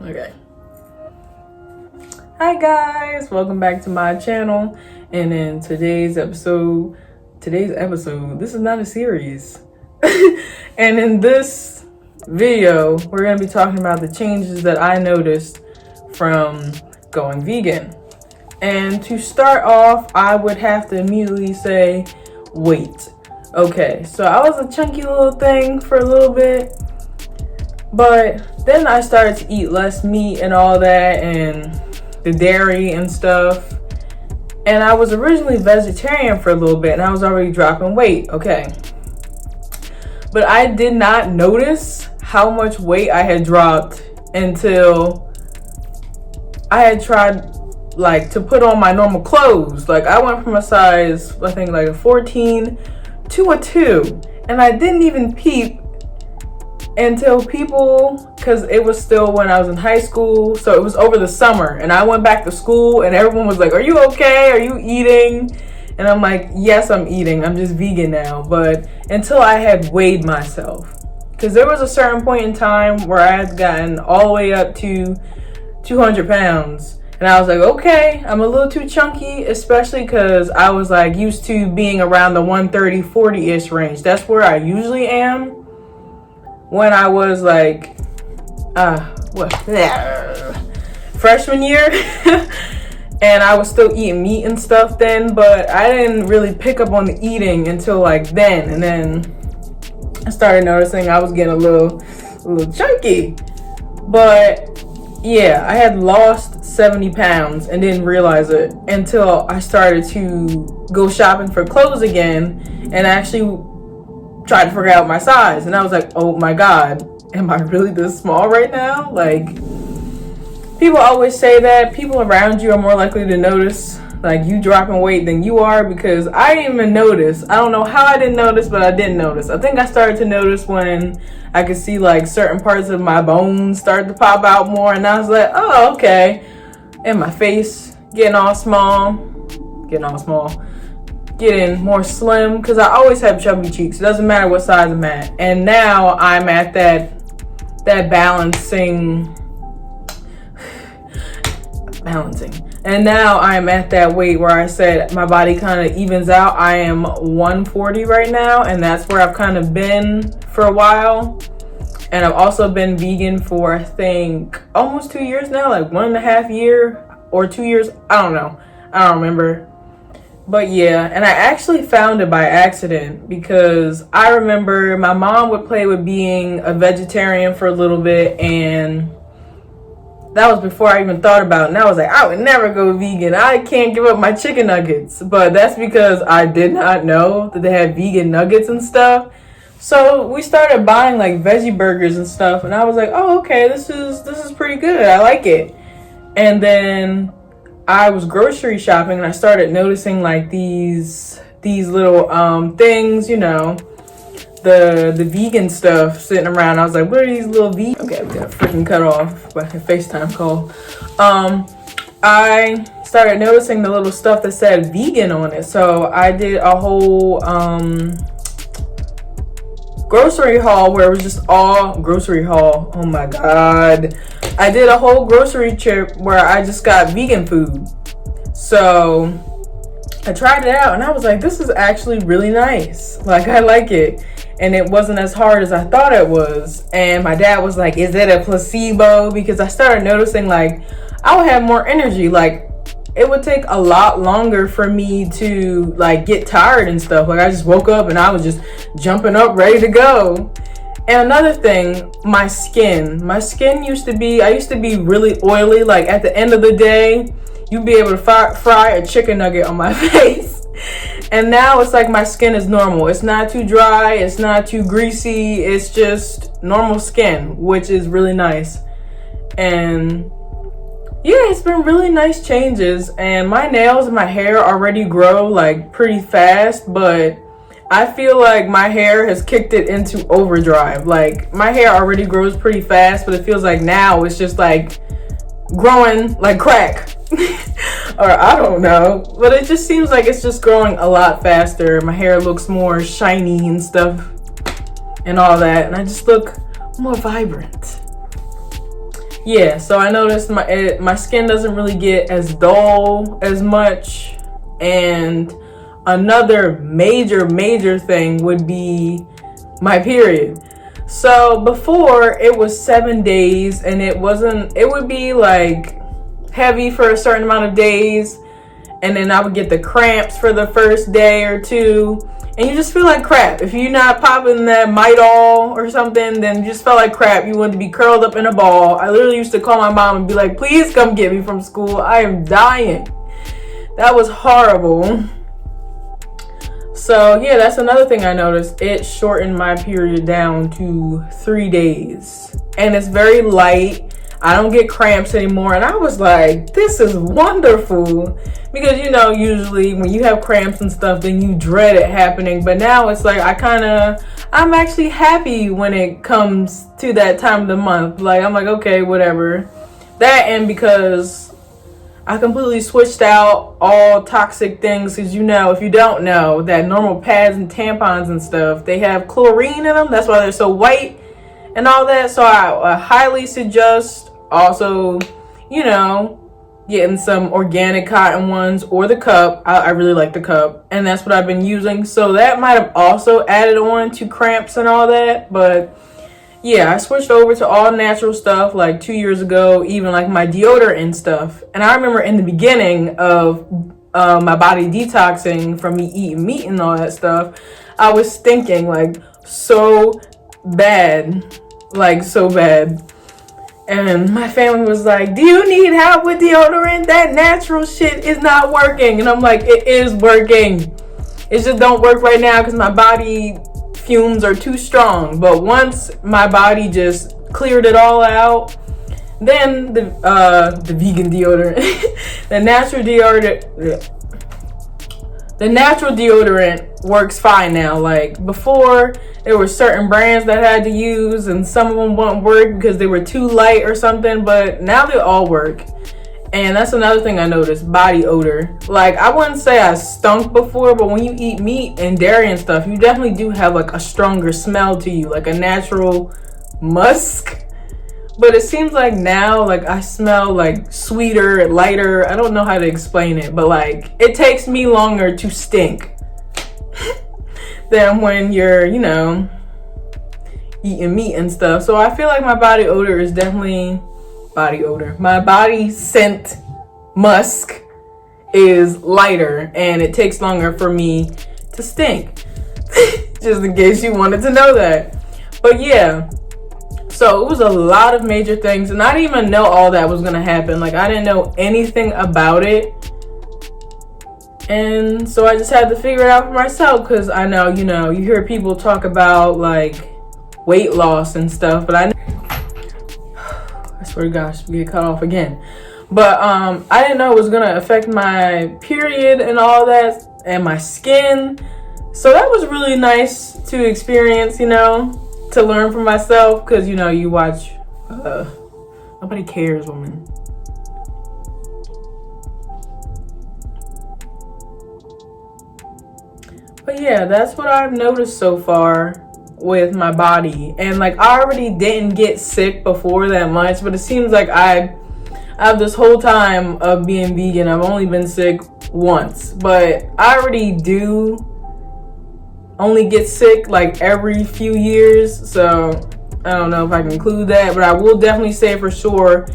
Okay. Hi guys, welcome back to my channel. And in today's episode, this is not a series. And in this video, we're gonna be talking about the changes that I noticed from going vegan. And to start off, I would have to immediately say weight. Okay, so I was a chunky little thing for a little bit, but then I started to eat less meat and all that, and the dairy and stuff. And I was originally vegetarian for a little bit, and I was already dropping weight, okay. But I did not notice how much weight I had dropped until I had tried to put on my normal clothes. Like, I went from a size, I think like a 14 to a 2, and I didn't even peep until people, because it was still when I was in high school, so it was over the summer, and I went back to school and everyone was like, are you okay? Are you eating? And I'm like, yes, I'm eating. I'm just vegan now. But until I had weighed myself, because there was a certain point in time where I had gotten all the way up to 200 pounds. And I was like, okay, I'm a little too chunky, especially because I was like used to being around the 130, 40-ish range. That's where I usually am when I was like, freshman year. And I was still eating meat and stuff then, but I didn't really pick up on the eating until like then. And then I started noticing I was getting a little chunky. But yeah, I had lost 70 pounds and didn't realize it until I started to go shopping for clothes again and actually tried to figure out my size. And I was like, oh my God, am I really this small right now? Like, people always say that people around you are more likely to notice like you dropping weight than you are, because I didn't even notice. I don't know how I didn't notice, but I didn't notice. I think I started to notice when I could see like certain parts of my bones start to pop out more, and I was like, oh, okay. And my face getting more slim, because I always have chubby cheeks. It doesn't matter what size I'm at. And now I'm at that balancing. And now I'm at that weight where I said my body kind of evens out. I am 140 right now, and that's where I've kind of been for a while. And I've also been vegan for, I think, almost 2 years now, like 1.5 years or 2 years. I don't know. I don't remember. But yeah, and I actually found it by accident, because I remember my mom would play with being a vegetarian for a little bit, and that was before I even thought about it. And I was like, I would never go vegan. I can't give up my chicken nuggets. But that's because I did not know that they had vegan nuggets and stuff. So we started buying like veggie burgers and stuff, and I was like, oh, okay, this is pretty good. I like it. And then I was grocery shopping, and I started noticing like these little things, you know, the vegan stuff sitting around. I was like, what are these little vegan? Okay, we got freaking cut off by a FaceTime call. I started noticing the little stuff that said vegan on it. So I did a whole grocery haul where it was just all grocery haul. Oh my God. I did a whole grocery trip where I just got vegan food. So I tried it out, and I was like, this is actually really nice. Like, I like it. And it wasn't as hard as I thought it was. And my dad was like, is it a placebo? Because I started noticing like I would have more energy. Like, it would take a lot longer for me to like get tired and stuff. Like, I just woke up and I was just jumping up, ready to go. And another thing, my skin used to be really oily. Like, at the end of the day, you'd be able to fry a chicken nugget on my face. And now it's like my skin is normal. It's not too dry. It's not too greasy. It's just normal skin, which is really nice. And yeah, it's been really nice changes. And my nails and my hair already grow like pretty fast, but I feel like my hair has kicked it into overdrive. Like, my hair already grows pretty fast, but it feels like now it's just like growing like crack. Or I don't know, but it just seems like it's just growing a lot faster. My hair looks more shiny and stuff and all that, and I just look more vibrant. yeah, so I noticed my skin doesn't really get as dull as much. And another major thing would be my period. So before, it was 7 days, and it would be like heavy for a certain amount of days, and then I would get the cramps for the first day or two, and you just feel like crap. If you're not popping that Midol or something, then you just felt like crap. You wanted to be curled up in a ball. I literally used to call my mom and be like, please come get me from school. I am dying. That was horrible. So yeah, that's another thing I noticed. It shortened my period down to 3 days. And it's very light. I don't get cramps anymore. And I was like, this is wonderful. Because, you know, usually when you have cramps and stuff, then you dread it happening. But now it's like, I'm actually happy when it comes to that time of the month. Like, I'm like, okay, whatever. That, and because I completely switched out all toxic things. Because, you know, if you don't know, that normal pads and tampons and stuff, they have chlorine in them. That's why they're so white and all that. So I highly suggest also, you know, getting some organic cotton ones or the cup. I really like the cup, and that's what I've been using. So that might have also added on to cramps and all that. But yeah, I switched over to all natural stuff like 2 years ago, even like my deodorant and stuff. And I remember in the beginning of my body detoxing from me eating meat and all that stuff, I was stinking like so bad, like so bad. And my family was like, do you need help with deodorant? That natural shit is not working. And I'm like, it is working. It just don't work right now because my body fumes are too strong. But once my body just cleared it all out, then the vegan deodorant, the natural deodorant works fine now. Like before, there were certain brands that I had to use, and some of them wouldn't work because they were too light or something. But now they all work, and that's another thing I noticed: body odor. Like I wouldn't say I stunk before, but when you eat meat and dairy and stuff, you definitely do have like a stronger smell to you, like a natural musk. But it seems like now, like I smell like sweeter, lighter. I don't know how to explain it, but like it takes me longer to stink than when you're, you know, eating meat and stuff. So I feel like my body odor is definitely body odor. My body scent musk is lighter, and it takes longer for me to stink. Just in case you wanted to know that. But yeah. So it was a lot of major things, and I didn't even know all that was gonna happen. Like I didn't know anything about it, and so I just had to figure it out for myself. Because I know, you know, you hear people talk about like weight loss and stuff, but I swear to gosh, we get cut off again. But I didn't know it was gonna affect my period and all that, and my skin. So that was really nice to experience, you know, to learn from myself. Because, you know, you watch nobody cares, woman. But yeah, that's what I've noticed so far with my body. And like I already didn't get sick before that much, but it seems like I have this whole time of being vegan, I've only been sick once. But I already do only get sick like every few years, so I don't know if I can include that, but I will definitely say for sure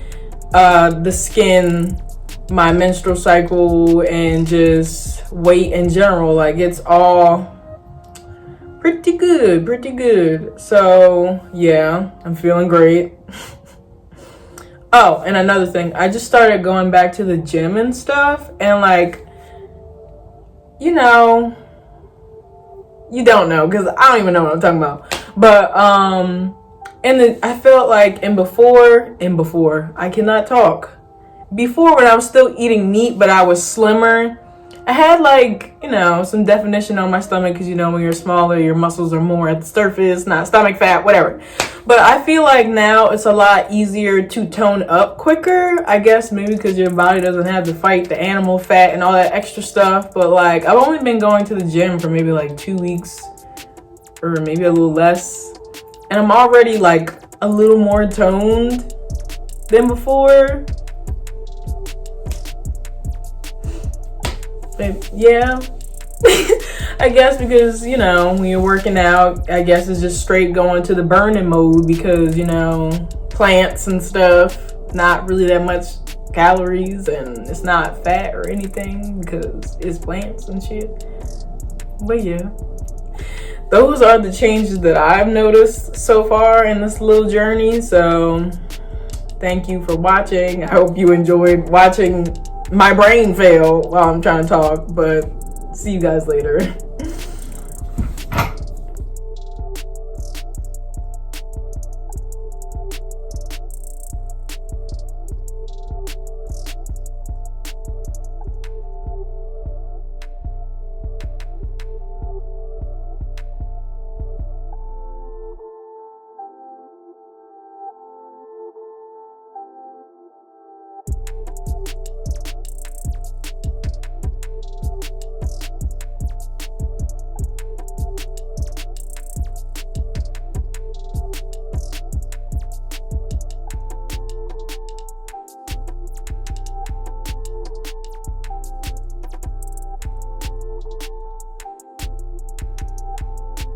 the skin, my menstrual cycle, and just weight in general, like it's all pretty good. So yeah, I'm feeling great. Oh, and another thing, I just started going back to the gym and stuff, and like, you know, you don't know, because I don't even know what I'm talking about. But and then I felt like before I cannot talk. Before, when I was still eating meat but I was slimmer, I had like, you know, some definition on my stomach, because you know when you're smaller your muscles are more at the surface, not stomach fat, whatever. But I feel like now it's a lot easier to tone up quicker. I guess maybe because your body doesn't have to fight the animal fat and all that extra stuff. But like I've only been going to the gym for maybe like 2 weeks or maybe a little less, and I'm already like a little more toned than before. But yeah. I guess because, you know, when you're working out, I guess it's just straight going to the burning mode because, you know, plants and stuff, not really that much calories, and it's not fat or anything because it's plants and shit. But yeah, those are the changes that I've noticed so far in this little journey. So thank you for watching. I hope you enjoyed watching my brain fail while I'm trying to talk, but see you guys later.